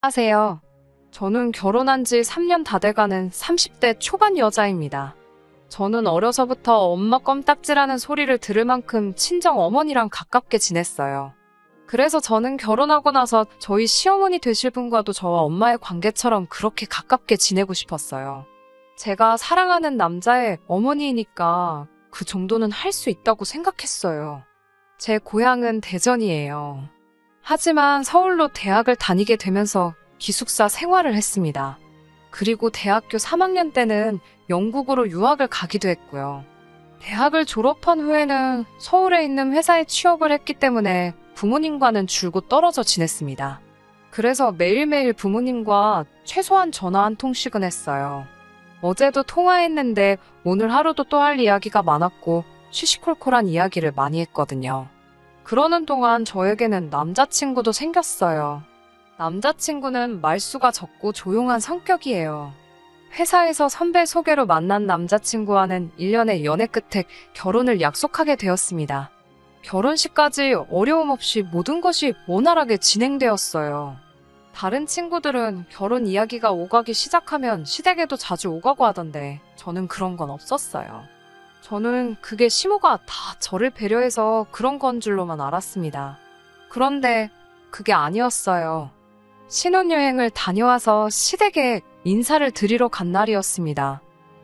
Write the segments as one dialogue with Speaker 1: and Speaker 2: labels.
Speaker 1: 하세요. 저는 결혼한 지 3년 다 돼가는 30대 초반 여자입니다. 저는 어려서부터 엄마 껌딱지라는 소리를 들을 만큼 친정 어머니랑 가깝게 지냈어요. 그래서 저는 결혼하고 나서 저희 시어머니 되실 분과도 저와 엄마의 관계처럼 그렇게 가깝게 지내고 싶었어요. 제가 사랑하는 남자의 어머니이니까 그 정도는 할 수 있다고 생각했어요. 제 고향은 대전이에요. 하지만 서울로 대학을 다니게 되면서 기숙사 생활을 했습니다. 그리고 대학교 3학년 때는 영국으로 유학을 가기도 했고요. 대학을 졸업한 후에는 서울에 있는 회사에 취업을 했기 때문에 부모님과는 줄곧 떨어져 지냈습니다. 그래서 매일매일 부모님과 최소한 전화 한 통씩은 했어요. 어제도 통화했는데 오늘 하루도 또 할 이야기가 많았고 시시콜콜한 이야기를 많이 했거든요. 그러는 동안 저에게는 남자친구도 생겼어요. 남자친구는 말수가 적고 조용한 성격이에요. 회사에서 선배 소개로 만난 남자친구와는 1년의 연애 끝에 결혼을 약속하게 되었습니다. 결혼식까지 어려움 없이 모든 것이 원활하게 진행되었어요. 다른 친구들은 결혼 이야기가 오가기 시작하면 시댁에도 자주 오가고 하던데 저는 그런 건 없었어요. 저는 그게 시모가 다 저를 배려해서 그런 건 줄로만 알았습니다. 그런데 그게 아니었어요. 신혼여행을 다녀와서 시댁에 인사를 드리러 간 날이었습니다.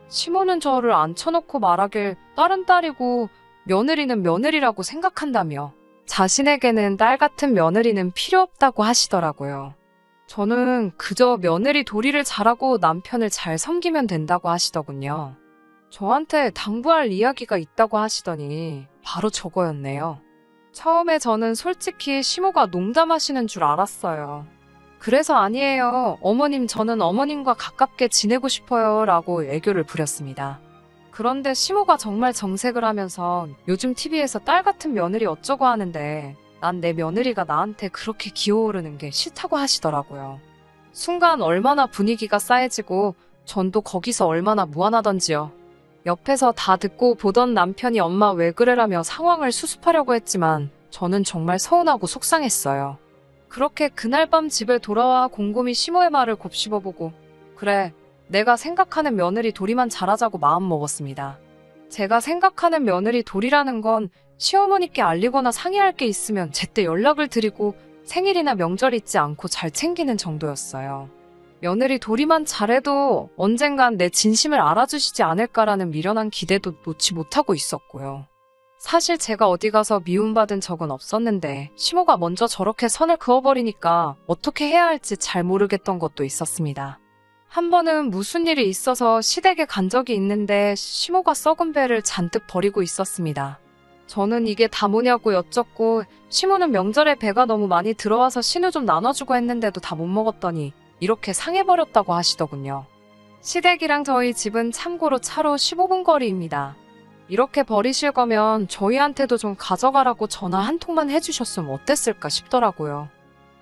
Speaker 1: 시모는 저를 앉혀놓고 말하길 딸은 딸이고 며느리는 며느리라고 생각한다며 자신에게는 딸 같은 며느리는 필요 없다고 하시더라고요. 저는 그저 며느리 도리를 잘하고 남편을 잘 섬기면 된다고 하시더군요. 저한테 당부할 이야기가 있다고 하시더니 바로 저거였네요. 처음에 저는 솔직히 시모가 농담하시는 줄 알았어요. 그래서 아니에요. 어머님, 저는 어머님과 가깝게 지내고 싶어요. 라고 애교를 부렸습니다. 그런데 시모가 정말 정색을 하면서 요즘 TV에서 딸 같은 며느리 어쩌고 하는데 난 내 며느리가 나한테 그렇게 기어오르는 게 싫다고 하시더라고요. 순간 얼마나 분위기가 싸해지고 전도 거기서 얼마나 무안하던지요. 옆에서 다 듣고 보던 남편이 엄마 왜 그래라며 상황을 수습하려고 했지만 저는 정말 서운하고 속상했어요. 그렇게 그날 밤 집에 돌아와 곰곰이 시모의 말을 곱씹어보고 그래, 내가 생각하는 며느리 도리만 잘하자고 마음먹었습니다. 제가 생각하는 며느리 도리라는 건 시어머니께 알리거나 상의할 게 있으면 제때 연락을 드리고 생일이나 명절 잊지 않고 잘 챙기는 정도였어요. 며느리 도리만 잘해도 언젠간 내 진심을 알아주시지 않을까라는 미련한 기대도 놓지 못하고 있었고요. 사실 제가 어디 가서 미움받은 적은 없었는데 시모가 먼저 저렇게 선을 그어버리니까 어떻게 해야 할지 잘 모르겠던 것도 있었습니다. 한 번은 무슨 일이 있어서 시댁에 간 적이 있는데 시모가 썩은 배를 잔뜩 버리고 있었습니다. 저는 이게 다 뭐냐고 여쭙고 시모는 명절에 배가 너무 많이 들어와서 신우 좀 나눠주고 했는데도 다 못 먹었더니 이렇게 상해버렸다고 하시더군요. 시댁이랑 저희 집은 참고로 차로 15분 거리입니다. 이렇게 버리실 거면 저희한테도 좀 가져가라고 전화 한 통만 해주셨으면 어땠을까 싶더라고요.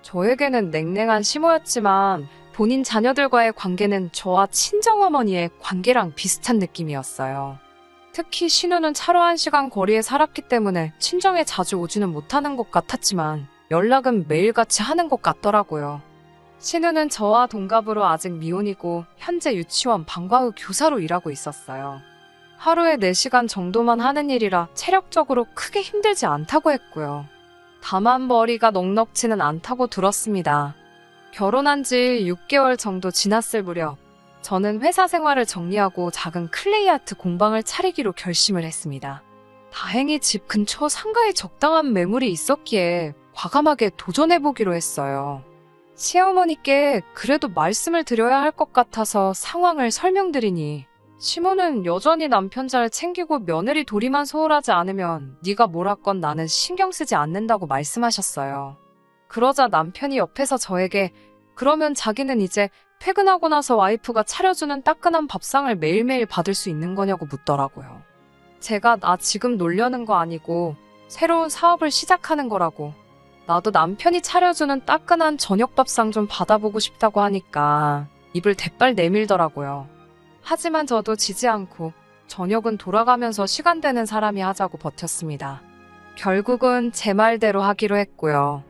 Speaker 1: 저에게는 냉랭한 시모였지만 본인 자녀들과의 관계는 저와 친정어머니의 관계랑 비슷한 느낌이었어요. 특히 신우는 차로 1시간 거리에 살았기 때문에 친정에 자주 오지는 못하는 것 같았지만 연락은 매일같이 하는 것 같더라고요. 신우는 저와 동갑으로 아직 미혼이고 현재 유치원 방과후 교사로 일하고 있었어요. 하루에 4시간 정도만 하는 일이라 체력적으로 크게 힘들지 않다고 했고요. 다만 머리가 넉넉지는 않다고 들었습니다. 결혼한 지 6개월 정도 지났을 무렵 저는 회사 생활을 정리하고 작은 클레이 아트 공방을 차리기로 결심을 했습니다. 다행히 집 근처 상가에 적당한 매물이 있었기에 과감하게 도전해보기로 했어요. 시어머니께 그래도 말씀을 드려야 할 것 같아서 상황을 설명드리니 시모는 여전히 남편 잘 챙기고 며느리 도리만 소홀하지 않으면 네가 뭘 하건 나는 신경 쓰지 않는다고 말씀하셨어요. 그러자 남편이 옆에서 저에게 그러면 자기는 이제 퇴근하고 나서 와이프가 차려주는 따끈한 밥상을 매일매일 받을 수 있는 거냐고 묻더라고요. 제가 나 지금 놀려는 거 아니고 새로운 사업을 시작하는 거라고. 나도 남편이 차려주는 따끈한 저녁 밥상 좀 받아보고 싶다고 하니까 입을 대빨 내밀더라고요. 하지만 저도 지지 않고 저녁은 돌아가면서 시간 되는 사람이 하자고 버텼습니다. 결국은 제 말대로 하기로 했고요.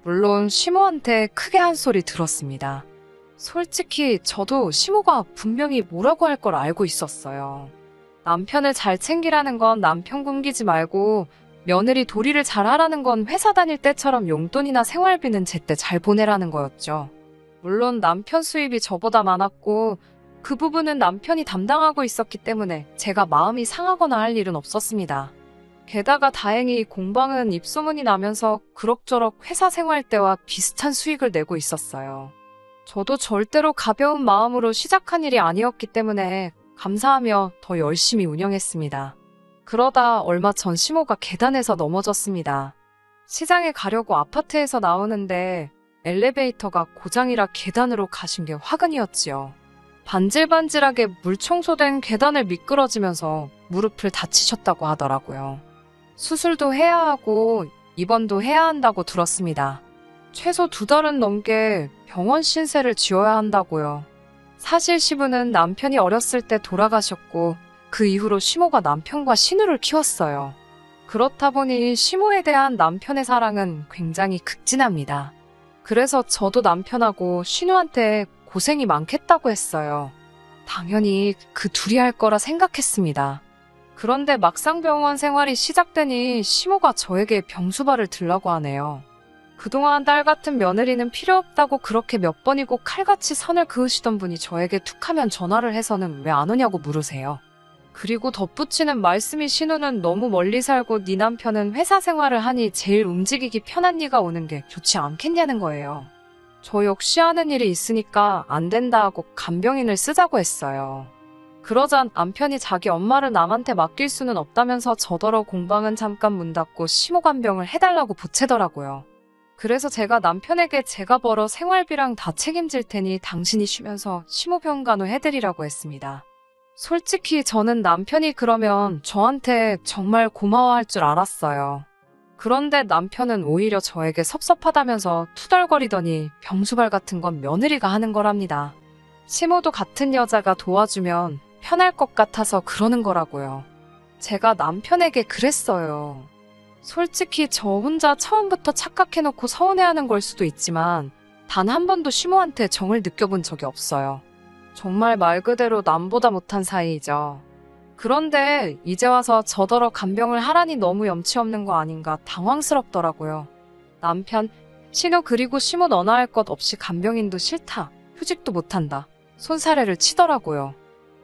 Speaker 1: 물론 시모한테 크게 한 소리 들었습니다. 솔직히 저도 시모가 분명히 뭐라고 할 걸 알고 있었어요. 남편을 잘 챙기라는 건 남편 굶기지 말고 며느리 도리를 잘하라는 건 회사 다닐 때처럼 용돈이나 생활비는 제때 잘 보내라는 거였죠. 물론 남편 수입이 저보다 많았고 그 부분은 남편이 담당하고 있었기 때문에 제가 마음이 상하거나 할 일은 없었습니다. 게다가 다행히 공방은 입소문이 나면서 그럭저럭 회사 생활 때와 비슷한 수익을 내고 있었어요. 저도 절대로 가벼운 마음으로 시작한 일이 아니었기 때문에 감사하며 더 열심히 운영했습니다. 그러다 얼마 전 시모가 계단에서 넘어졌습니다. 시장에 가려고 아파트에서 나오는데 엘리베이터가 고장이라 계단으로 가신 게 화근이었지요. 반질반질하게 물 청소된 계단을 미끄러지면서 무릎을 다치셨다고 하더라고요. 수술도 해야 하고 입원도 해야 한다고 들었습니다. 최소 2달은 넘게 병원 신세를 지어야 한다고요. 사실 시부는 남편이 어렸을 때 돌아가셨고 그 이후로 시모가 남편과 신우를 키웠어요. 그렇다 보니 시모에 대한 남편의 사랑은 굉장히 극진합니다. 그래서 저도 남편하고 신우한테 고생이 많겠다고 했어요. 당연히 그 둘이 할 거라 생각했습니다. 그런데 막상 병원 생활이 시작되니 시모가 저에게 병수발을 들라고 하네요. 그동안 딸 같은 며느리는 필요 없다고 그렇게 몇 번이고 칼같이 선을 그으시던 분이 저에게 툭하면 전화를 해서는 왜 안 오냐고 물으세요. 그리고 덧붙이는 말씀이 신우는 너무 멀리 살고 네 남편은 회사 생활을 하니 제일 움직이기 편한 네가 오는 게 좋지 않겠냐는 거예요. 저 역시 하는 일이 있으니까 안 된다 하고 간병인을 쓰자고 했어요. 그러자 남편이 자기 엄마를 남한테 맡길 수는 없다면서 저더러 공방은 잠깐 문 닫고 시모 간병을 해달라고 보채더라고요. 그래서 제가 남편에게 제가 벌어 생활비랑 다 책임질 테니 당신이 쉬면서 시모 병간호 해드리라고 했습니다. 솔직히 저는 남편이 그러면 저한테 정말 고마워할 줄 알았어요. 그런데 남편은 오히려 저에게 섭섭하다면서 투덜거리더니 병수발 같은 건 며느리가 하는 거랍니다. 시모도 같은 여자가 도와주면 편할 것 같아서 그러는 거라고요. 제가 남편에게 그랬어요. 솔직히 저 혼자 처음부터 착각해놓고 서운해하는 걸 수도 있지만 단 한 번도 시모한테 정을 느껴본 적이 없어요. 정말 말 그대로 남보다 못한 사이이죠. 그런데 이제 와서 저더러 간병을 하라니 너무 염치 없는 거 아닌가 당황스럽더라고요. 남편, 신우 그리고 시모 너나 할 것 없이 간병인도 싫다. 휴직도 못한다. 손사래를 치더라고요.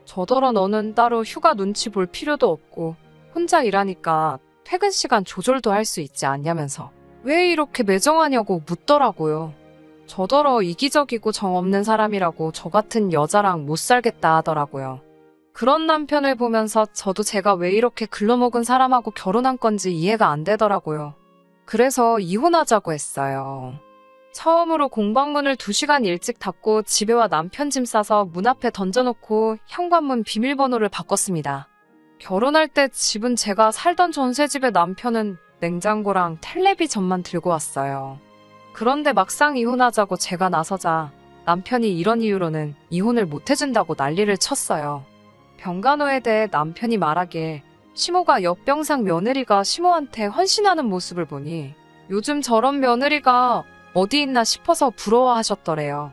Speaker 1: 저더러 너는 따로 휴가 눈치 볼 필요도 없고 혼자 일하니까 퇴근 시간 조절도 할 수 있지 않냐면서 왜 이렇게 매정하냐고 묻더라고요. 저더러 이기적이고 정없는 사람이라고 저 같은 여자랑 못 살겠다 하더라고요. 그런 남편을 보면서 저도 제가 왜 이렇게 글러먹은 사람하고 결혼한 건지 이해가 안 되더라고요. 그래서 이혼하자고 했어요. 처음으로 공방문을 2시간 일찍 닫고 집에 와 남편 짐 싸서 문 앞에 던져놓고 현관문 비밀번호를 바꿨습니다. 결혼할 때 집은 제가 살던 전세집에 남편은 냉장고랑 텔레비전만 들고 왔어요. 그런데 막상 이혼하자고 제가 나서자 남편이 이런 이유로는 이혼을 못 해준다고 난리를 쳤어요. 병간호에 대해 남편이 말하길 시모가 역병상 며느리가 시모한테 헌신하는 모습을 보니 요즘 저런 며느리가 어디 있나 싶어서 부러워하셨더래요.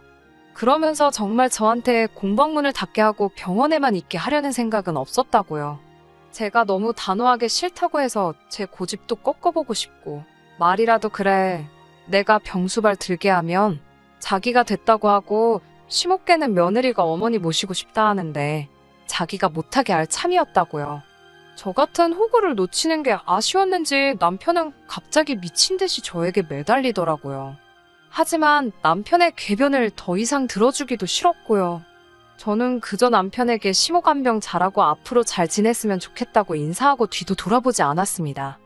Speaker 1: 그러면서 정말 저한테 공방문을 닫게 하고 병원에만 있게 하려는 생각은 없었다고요. 제가 너무 단호하게 싫다고 해서 제 고집도 꺾어보고 싶고 말이라도 그래 내가 병수발 들게 하면 자기가 됐다고 하고 시모께는 며느리가 어머니 모시고 싶다 하는데 자기가 못하게 할 참이었다고요. 저 같은 호구를 놓치는 게 아쉬웠는지 남편은 갑자기 미친 듯이 저에게 매달리더라고요. 하지만 남편의 궤변을 더 이상 들어주기도 싫었고요. 저는 그저 남편에게 시모간병 잘하고 앞으로 잘 지냈으면 좋겠다고 인사하고 뒤도 돌아보지 않았습니다.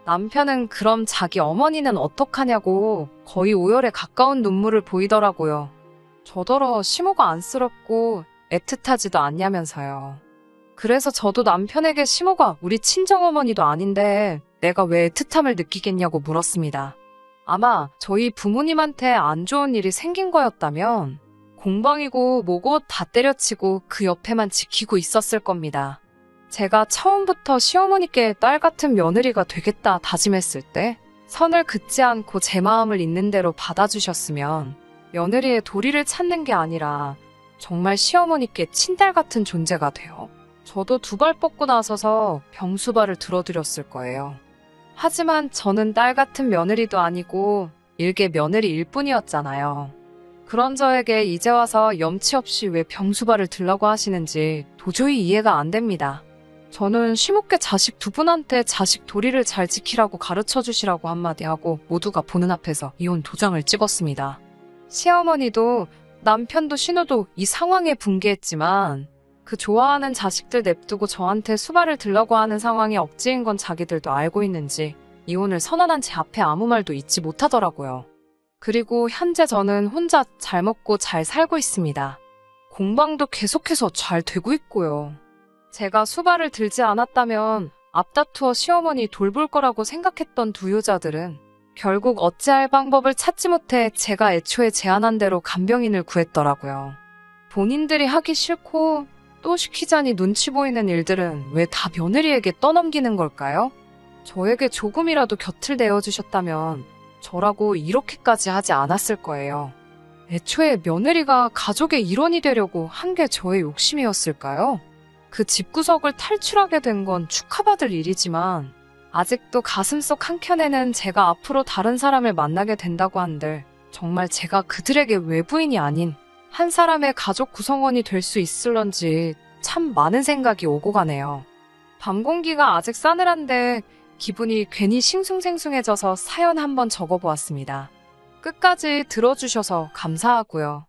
Speaker 1: 남편은 그럼 자기 어머니는 어떡하냐고 거의 오열에 가까운 눈물을 보이더라고요. 저더러 시모가 안쓰럽고 애틋하지도 않냐면서요. 그래서 저도 남편에게 시모가 우리 친정어머니도 아닌데 내가 왜 애틋함을 느끼겠냐고 물었습니다. 아마 저희 부모님한테 안 좋은 일이 생긴 거였다면 공방이고 뭐고 다 때려치고 그 옆에만 지키고 있었을 겁니다. 제가 처음부터 시어머니께 딸 같은 며느리가 되겠다 다짐했을 때 선을 긋지 않고 제 마음을 있는 대로 받아주셨으면 며느리의 도리를 찾는 게 아니라 정말 시어머니께 친딸 같은 존재가 돼요. 저도 두 발 뻗고 나서서 병수발을 들어드렸을 거예요. 하지만 저는 딸 같은 며느리도 아니고 일개 며느리일 뿐이었잖아요. 그런 저에게 이제 와서 염치 없이 왜 병수발을 들라고 하시는지 도저히 이해가 안 됩니다. 저는 쉼없게 자식 두 분한테 자식 도리를 잘 지키라고 가르쳐 주시라고 한마디 하고 모두가 보는 앞에서 이혼 도장을 찍었습니다. 시어머니도 남편도 신우도 이 상황에 분개했지만 그 좋아하는 자식들 냅두고 저한테 수발을 들라고 하는 상황이 억지인 건 자기들도 알고 있는지 이혼을 선언한 제 앞에 아무 말도 잊지 못하더라고요. 그리고 현재 저는 혼자 잘 먹고 잘 살고 있습니다. 공방도 계속해서 잘 되고 있고요. 제가 수발을 들지 않았다면 앞다투어 시어머니 돌볼 거라고 생각했던 두 여자들은 결국 어찌할 방법을 찾지 못해 제가 애초에 제안한 대로 간병인을 구했더라고요. 본인들이 하기 싫고 또 시키자니 눈치 보이는 일들은 왜 다 며느리에게 떠넘기는 걸까요? 저에게 조금이라도 곁을 내어주셨다면 저라고 이렇게까지 하지 않았을 거예요. 애초에 며느리가 가족의 일원이 되려고 한 게 저의 욕심이었을까요? 그 집구석을 탈출하게 된 건 축하받을 일이지만 아직도 가슴속 한켠에는 제가 앞으로 다른 사람을 만나게 된다고 한들 정말 제가 그들에게 외부인이 아닌 한 사람의 가족 구성원이 될 수 있을런지 참 많은 생각이 오고 가네요. 밤 공기가 아직 싸늘한데 기분이 괜히 싱숭생숭해져서 사연 한번 적어보았습니다. 끝까지 들어주셔서 감사하고요.